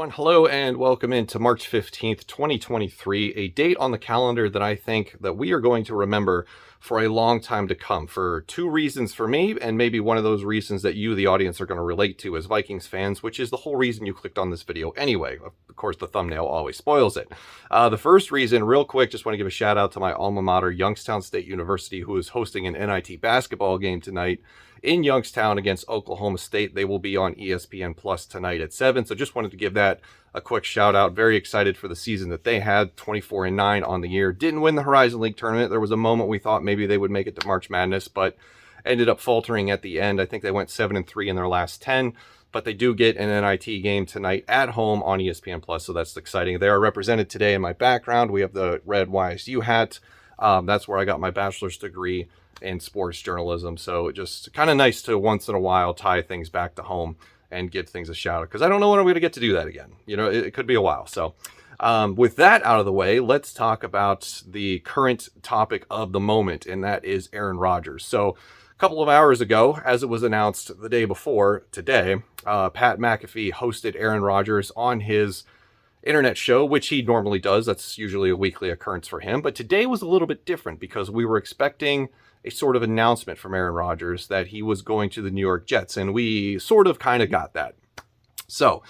everyone. Hello and welcome into March 15th, 2023, a date on the calendar that I think that we are going to remember for a long time to come for two reasons for me, and maybe one of those reasons that you, the audience, are going to relate to as Vikings fans, which is the whole reason you clicked on this video anyway. Of course, the thumbnail always spoils it. The first reason, real quick, just want to give a shout out to my alma mater, Youngstown State University, who is hosting an NIT basketball game tonight in Youngstown against Oklahoma State. They will be on ESPN Plus tonight at 7. So just wanted to give that a quick shout out. Very excited for the season that they had, 24-9 on the year. Didn't win the Horizon League tournament. There was a moment we thought maybe they would make it to March Madness, but ended up faltering at the end. I think they went 7-3 in their last 10, but they do get an NIT game tonight at home on ESPN Plus, so that's exciting. They are represented today in my background. We have the red YSU hat. That's where I got my bachelor's degree in sports journalism, so just kind of nice to once in a while tie things back to home and give things a shout out, because I don't know when I'm going to get to do that again. You know, it could be a while. So with that out of the way, let's talk about the current topic of the moment, and that is Aaron Rodgers. So a couple of hours ago, as it was announced the day before today, Pat McAfee hosted Aaron Rodgers on his internet show, which he normally does. That's usually a weekly occurrence for him. But today was a little bit different because we were expecting a sort of announcement from Aaron Rodgers that he was going to the New York Jets, and we sort of kind of got that. So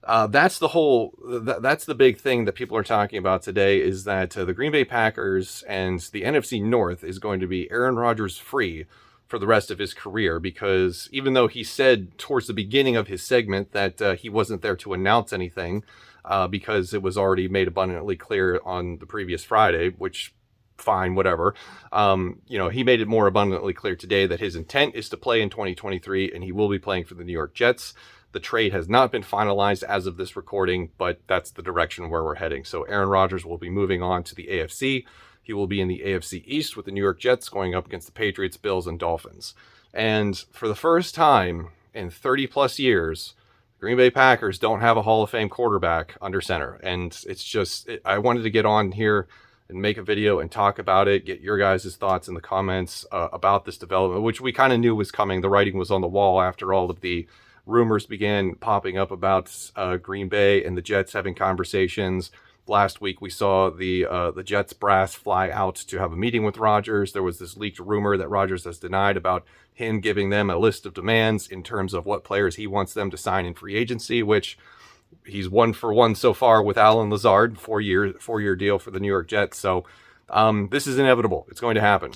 that's the big thing that people are talking about today, is that the Green Bay Packers and the NFC North is going to be Aaron Rodgers free for the rest of his career, because even though he said towards the beginning of his segment that he wasn't there to announce anything, because it was already made abundantly clear on the previous Friday, which fine, whatever. He made it more abundantly clear today that his intent is to play in 2023, and he will be playing for the New York Jets. The trade has not been finalized as of this recording, but that's the direction where we're heading. So Aaron Rodgers will be moving on to the AFC. He will be in the AFC East with the New York Jets going up against the Patriots, Bills, and Dolphins. And for the first time in 30 plus years, Green Bay Packers don't have a Hall of Fame quarterback under center. And it's just, I wanted to get on here and make a video and talk about it, get your guys' thoughts in the comments about this development, which we kind of knew was coming. The writing was on the wall after all of the rumors began popping up about Green Bay and the Jets having conversations. Last week, we saw the Jets brass fly out to have a meeting with Rodgers. There was this leaked rumor that Rodgers has denied about him giving them a list of demands in terms of what players he wants them to sign in free agency, which he's 1 for 1 so far with Allen Lazard, 4-year deal for the New York Jets. So this is inevitable. It's going to happen.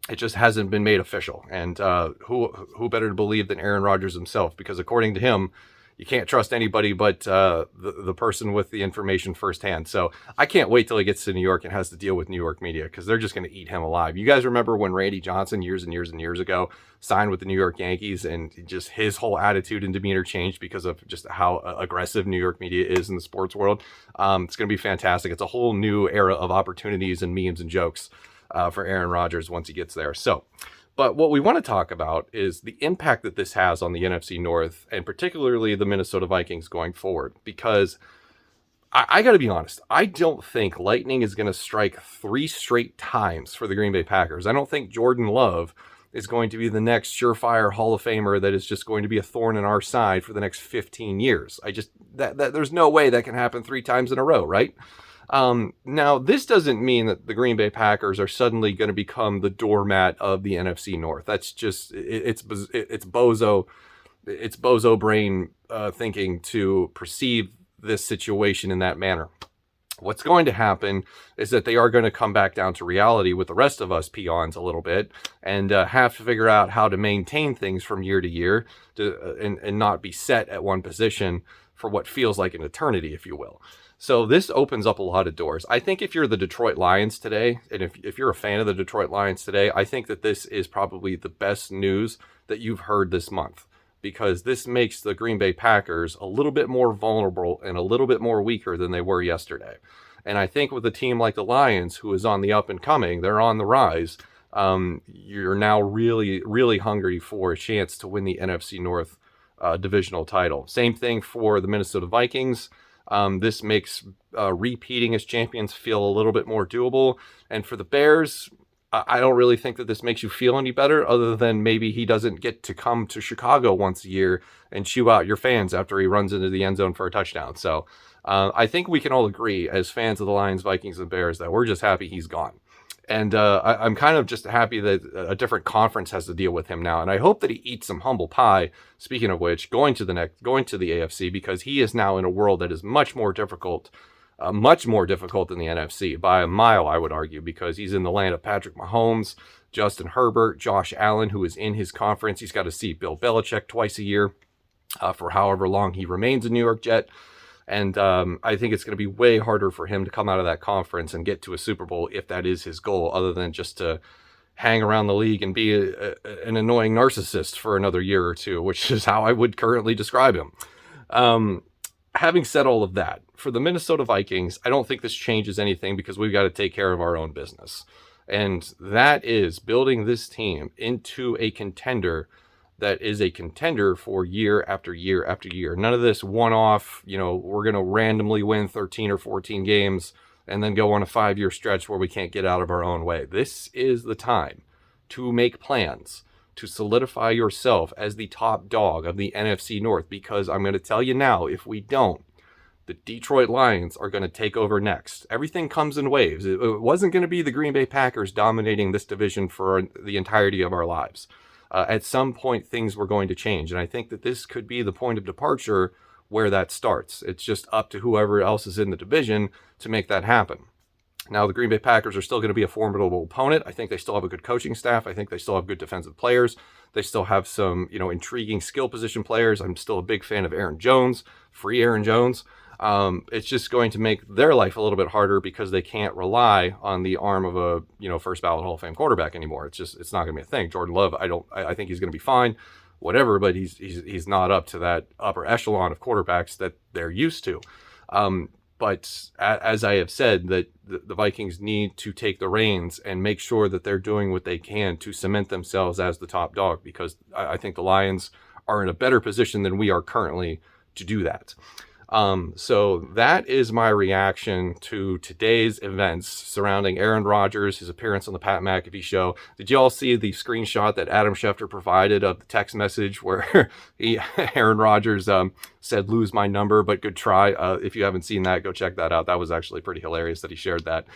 It just hasn't been made official. And who better to believe than Aaron Rodgers himself? Because according to him, you can't trust anybody but the person with the information firsthand. So I can't wait till he gets to New York and has to deal with New York media, because they're just going to eat him alive. You guys remember when Randy Johnson years and years and years ago signed with the New York Yankees, and just his whole attitude and demeanor changed because of just how aggressive New York media is in the sports world? It's going to be fantastic. It's a whole new era of opportunities and memes and jokes for Aaron Rodgers once he gets there. But what we want to talk about is the impact that this has on the NFC North, and particularly the Minnesota Vikings going forward. Because I got to be honest, I don't think lightning is going to strike 3 straight times for the Green Bay Packers. I don't think Jordan Love is going to be the next surefire Hall of Famer that is just going to be a thorn in our side for the next 15 years. There's no way that can happen 3 times in a row, right? Now, this doesn't mean that the Green Bay Packers are suddenly going to become the doormat of the NFC North. That's just, it's bozo brain thinking to perceive this situation in that manner. What's going to happen is that they are going to come back down to reality with the rest of us peons a little bit, and have to figure out how to maintain things from year to year and not be set at one position for what feels like an eternity, if you will. So this opens up a lot of doors. I think if you're the Detroit Lions today, and if you're a fan of the Detroit Lions today, I think that this is probably the best news that you've heard this month, because this makes the Green Bay Packers a little bit more vulnerable and a little bit more weaker than they were yesterday. And I think with a team like the Lions, who is on the up and coming, they're on the rise, you're now really, really hungry for a chance to win the NFC North divisional title. Same thing for the Minnesota Vikings. This makes repeating as champions feel a little bit more doable. And for the Bears, I don't really think that this makes you feel any better, other than maybe he doesn't get to come to Chicago once a year and chew out your fans after he runs into the end zone for a touchdown. So I think we can all agree as fans of the Lions, Vikings, and Bears that we're just happy he's gone. And I'm kind of just happy that a different conference has to deal with him now. And I hope that he eats some humble pie. Speaking of which, going to the AFC, because he is now in a world that is much more difficult than the NFC by a mile, I would argue, because he's in the land of Patrick Mahomes, Justin Herbert, Josh Allen, who is in his conference. He's got to see Bill Belichick twice a year for however long he remains a New York Jet. And I think it's going to be way harder for him to come out of that conference and get to a Super Bowl if that is his goal, other than just to hang around the league and be an annoying narcissist for another year or two, which is how I would currently describe him. Having said all of that, for the Minnesota Vikings, I don't think this changes anything because we've got to take care of our own business. And that is building this team into a contender that is a contender for year after year after year. None of this one-off, we're going to randomly win 13 or 14 games and then go on a 5-year stretch where we can't get out of our own way. This is the time to make plans, to solidify yourself as the top dog of the NFC North, because I'm going to tell you now, if we don't, the Detroit Lions are going to take over next. Everything comes in waves. It wasn't going to be the Green Bay Packers dominating this division for the entirety of our lives. At some point, things were going to change. And I think that this could be the point of departure where that starts. It's just up to whoever else is in the division to make that happen. Now, the Green Bay Packers are still going to be a formidable opponent. I think they still have a good coaching staff. I think they still have good defensive players. They still have some, intriguing skill position players. I'm still a big fan of Aaron Jones, free Aaron Jones. It's just going to make their life a little bit harder because they can't rely on the arm of a, first ballot Hall of Fame quarterback anymore. It's not going to be a thing. Jordan Love, I think he's going to be fine, whatever, but he's not up to that upper echelon of quarterbacks that they're used to. But as I have said, that the Vikings need to take the reins and make sure that they're doing what they can to cement themselves as the top dog, because I think the Lions are in a better position than we are currently to do that. So that is my reaction to today's events surrounding Aaron Rodgers, his appearance on the Pat McAfee show. Did you all see the screenshot that Adam Schefter provided of the text message where Aaron Rodgers said, "Lose my number, but good try." If you haven't seen that, go check that out. That was actually pretty hilarious that he shared that.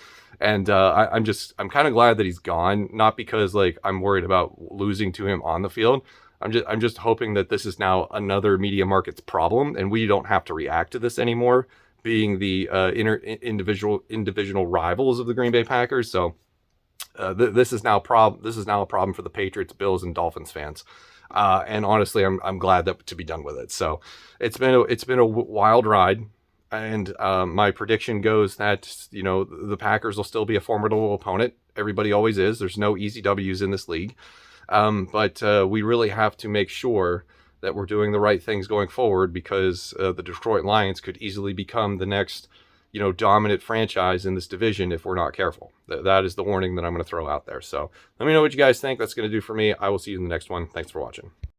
And I'm kind of glad that he's gone, not because I'm worried about losing to him on the field. I'm just hoping that this is now another media markets problem, and we don't have to react to this anymore, being the individual rivals of the Green Bay Packers. So this is now a problem for the Patriots, Bills, and Dolphins fans. And honestly, I'm glad to be done with it. So it's been a wild ride. And my prediction goes that, the Packers will still be a formidable opponent. Everybody always is. There's no easy W's in this league. But we really have to make sure that we're doing the right things going forward, because the Detroit Lions could easily become the next, dominant franchise in this division if we're not careful. That is the warning that I'm going to throw out there. So let me know what you guys think. That's going to do for me. I will see you in the next one. Thanks for watching.